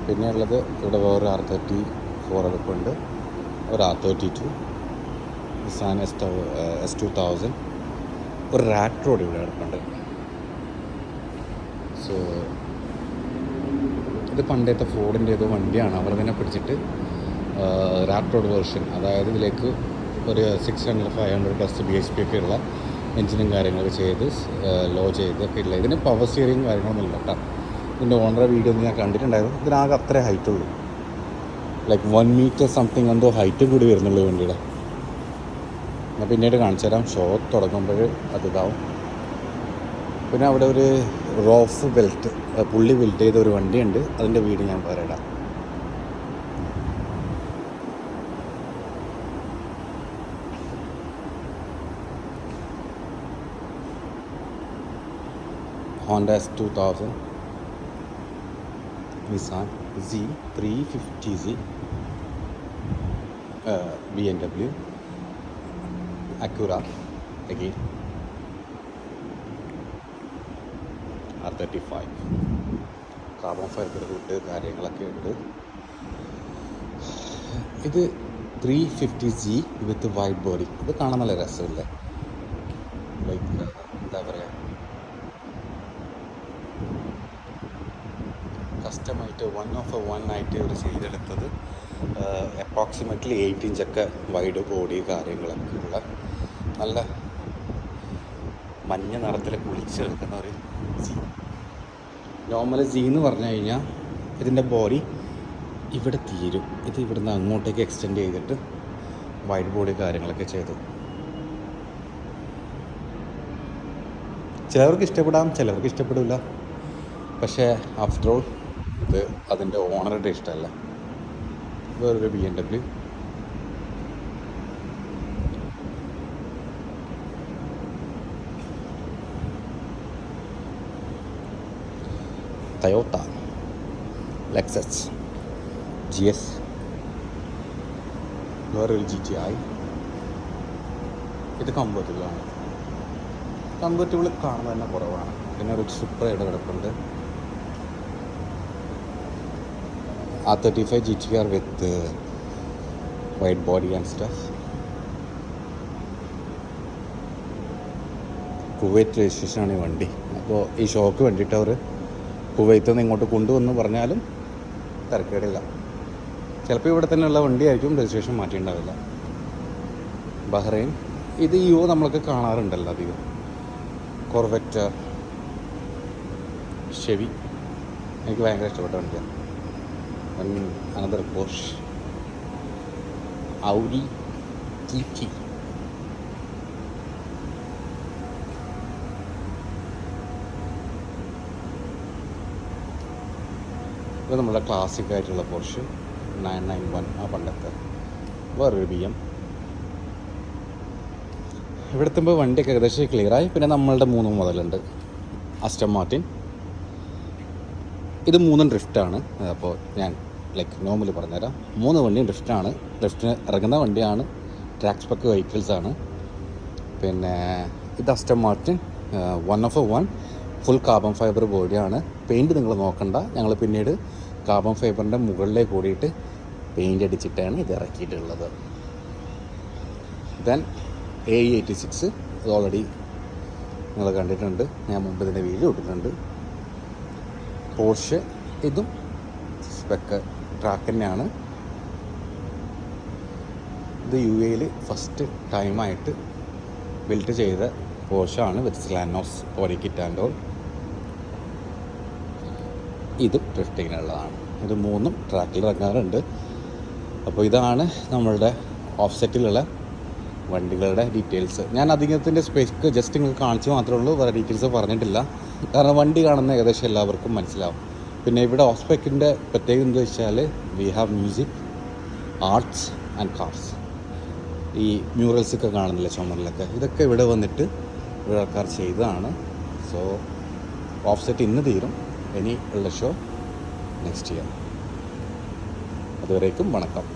പിന്നെ ഉള്ളത് ഇവിടെ വേറെ R34 എടുപ്പുണ്ട്, ഒരു R32, നിസാൻ S2000, ഒരു റാറ്റ് റോഡ് ഇവിടെ എടുപ്പുണ്ട്. സോ ഇത് പണ്ടത്തെ ഫോർഡിൻ്റെ ഏതോ വണ്ടിയാണ്. അവർ തന്നെ പിടിച്ചിട്ട് റാറ്റ് റോഡ് വേർഷൻ, അതായത് ഇതിലേക്ക് ഒരു 600-500+ BHP ഒക്കെ ഉള്ള എൻജിനും കാര്യങ്ങളൊക്കെ ചെയ്ത് ലോ ചെയ്തൊക്കെ ഉള്ള. ഇതിന് പവർ സ്റ്റിയറിങ് കാര്യങ്ങളൊന്നും ഇല്ല കേട്ടോ. ഇതിൻ്റെ ഓണറെ വീഡിയോ ഒന്നും ഞാൻ കണ്ടിട്ടുണ്ടായിരുന്നു. ഇതിനാകെ അത്രേ ഹൈറ്റുള്ളൂ, ലൈക്ക് 1 മീറ്റർ സംതിങ് എന്തോ ഹൈറ്റ് കൂടി വരുന്നുള്ളൂ വണ്ടിയുടെ. ഞാൻ പിന്നീട് കാണിച്ചു തരാം, ഷോ തുടങ്ങുമ്പോൾ അതിതാവും. പിന്നെ അവിടെ ഒരു റോഫ് ബെൽറ്റ് പുള്ളി ബിൽഡ് ചെയ്ത ഒരു വണ്ടിയുണ്ട്, അതിൻ്റെ വീഡിയോ ഞാൻ പറയാം. Honda S2000, Nissan Z350Z, BMW, Acura, again R35, carbon fibre കൂട്ട് കാര്യങ്ങളൊക്കെ ഉണ്ട്. ഇത് 350Z വിത്ത് വൈറ്റ് ബോഡി. ഇത് കാണാൻ നല്ല രസമില്ലേ, ലൈക്ക് എന്താ പറയുക, കസ്റ്റമായിട്ട് 1/1 ആയിട്ട് ഇവർ ചെയ്തെടുത്തത്. അപ്രോക്സിമേറ്റ്ലി 8 ഇഞ്ചൊക്കെ വൈഡ് ബോഡി കാര്യങ്ങളൊക്കെ ഉള്ള നല്ല മഞ്ഞ നിറത്തിൽ കുളിച്ചെടുക്കുന്ന ഒരു ജി. നോർമൽ ജി എന്ന് പറഞ്ഞു കഴിഞ്ഞാൽ ഇതിൻ്റെ ബോഡി ഇവിടെ തീരും, ഇത് ഇവിടുന്ന് അങ്ങോട്ടേക്ക് എക്സ്റ്റെൻഡ് ചെയ്തിട്ട് വൈഡ് ബോഡി കാര്യങ്ങളൊക്കെ ചെയ്തു. ചിലവർക്ക് ഇഷ്ടപ്പെടാം, ചിലവർക്ക് ഇഷ്ടപ്പെടില്ല. പക്ഷേ ആഫ്റ്റർ ഓൾ ഇത് അതിൻ്റെ ഓണറുടെ ഇഷ്ടമല്ല. വേറൊരു BMW, ടൊയോട്ട, ലെക്സസ് GS, വേറൊരു GTI. ഇത് കംഫർട്ടബിളാണ്. കംഫർട്ടബിൾ കാണുന്നത് തന്നെ കുറവാണ്. പിന്നെ ഒരു സൂപ്പറായിട്ട് കിടപ്പുണ്ട്, R35 GTR with white body and stuff. Kuwait രജിസ്ട്രേഷനാണ് ഈ വണ്ടി. അപ്പോൾ ഈ ഷോക്ക് വേണ്ടിയിട്ട് അവർ കുവൈത്തിൽ നിന്ന് ഇങ്ങോട്ട് കൊണ്ടുവന്ന് പറഞ്ഞാലും തിരക്കേടില്ല. ചിലപ്പോൾ ഇവിടെ തന്നെയുള്ള വണ്ടിയായിരിക്കും, രജിസ്ട്രേഷൻ മാറ്റിയിട്ടുണ്ടാവില്ല. ബഹ്റൈൻ. ഇത് നമ്മളൊക്കെ കാണാറുണ്ടല്ലോ അധികം. കോർവെറ്റ്, ഷെവി, എനിക്ക് ഭയങ്കര ഇഷ്ടപ്പെട്ട വണ്ടിയാണ്. Another Porsche, Audi TT. ഇത് നമ്മളുടെ ക്ലാസിക് ആയിട്ടുള്ള പോർഷ് 991, ആ പണ്ടത്തെ. വേറൊരു BM. ഇവിടെ എത്തുമ്പോൾ വണ്ടിയൊക്കെ ഏകദേശം ക്ലിയറായി. പിന്നെ നമ്മളുടെ 3 മുതലുണ്ട്, അസ്റ്റൺ മാർട്ടിൻ. ഇത് 3 ഡ്രിഫ്റ്റാണ്. അപ്പോൾ ഞാൻ ലൈക്ക് നോർമലി പറഞ്ഞുതരാം. 3 വണ്ടിയും ഡ്രിഫ്റ്റാണ്. ഡ്രിഫ്റ്റിന് ഇറങ്ങുന്ന വണ്ടിയാണ്, ട്രാക്ക് സ്പെക്ക് വെഹിക്കിൾസാണ്. പിന്നെ ഇത് Aston Martin 1/1 full carbon fibre ബോഡിയാണ്. പെയിൻറ്റ് നിങ്ങൾ നോക്കണ്ട, ഞങ്ങൾ പിന്നീട് കാർബൺ ഫൈബറിൻ്റെ മുകളിലേക്ക് കൂടിയിട്ട് പെയിൻറ്റ് അടിച്ചിട്ടാണ് ഇത് ഇറക്കിയിട്ടുള്ളത്. ദെൻ AE86, ഇത് ഓൾറെഡി നിങ്ങൾ കണ്ടിട്ടുണ്ട്, ഞാൻ മുമ്പ് ഇതിൻ്റെ വീഡിയോ ഇട്ടിട്ടുണ്ട്. പോർഷ്, ഇതും സ്പെക്ക് ട്രാക്ക് തന്നെയാണ്. ഇത് UAE ഫസ്റ്റ് ടൈമായിട്ട് ബിൽഡ് ചെയ്ത പോർഷാണ് വിത്ത് സ്ലാനോസ് ബോഡി കിറ്റ് ആൻഡ് ഓൾ. ഇതും ഡ്രിഫ്റ്റിങ്ങിനുള്ളതാണ്. ഇത് 3ഉം ട്രാക്കിൽ ഇറങ്ങാറുണ്ട്. അപ്പോൾ ഇതാണ് നമ്മളുടെ ഓഫ്സെറ്റിലുള്ള വണ്ടികളുടെ ഡീറ്റെയിൽസ്. ഞാൻ അധികത്തിൻ്റെ സ്പെക്ക് ജസ്റ്റ് നിങ്ങൾക്ക് കാണിച്ചു മാത്രമേ ഉള്ളൂ, വേറെ ഡീറ്റെയിൽസ് പറഞ്ഞിട്ടില്ല. കാരണം വണ്ടി കാണുന്ന ഏകദേശം എല്ലാവർക്കും മനസ്സിലാവും. പിന്നെ ഇവിടെ ഓസ്പെക്കിൻ്റെ പ്രത്യേകത എന്താ വെച്ചാൽ, we have music, arts and cars. ഈ മ്യൂറൽസൊക്കെ കാണുന്നില്ല ചുമരിലൊക്കെ, ഇതൊക്കെ ഇവിടെ വന്നിട്ട് ഇവിടെ ആൾക്കാർ ചെയ്തതാണ്. സോ ഓഫ്സെറ്റ് ഇന്ന് തീരും, ഇനി ഉള്ള ഷോ നെക്സ്റ്റ് ഇയർ. അതുവരേക്കും വണക്കം.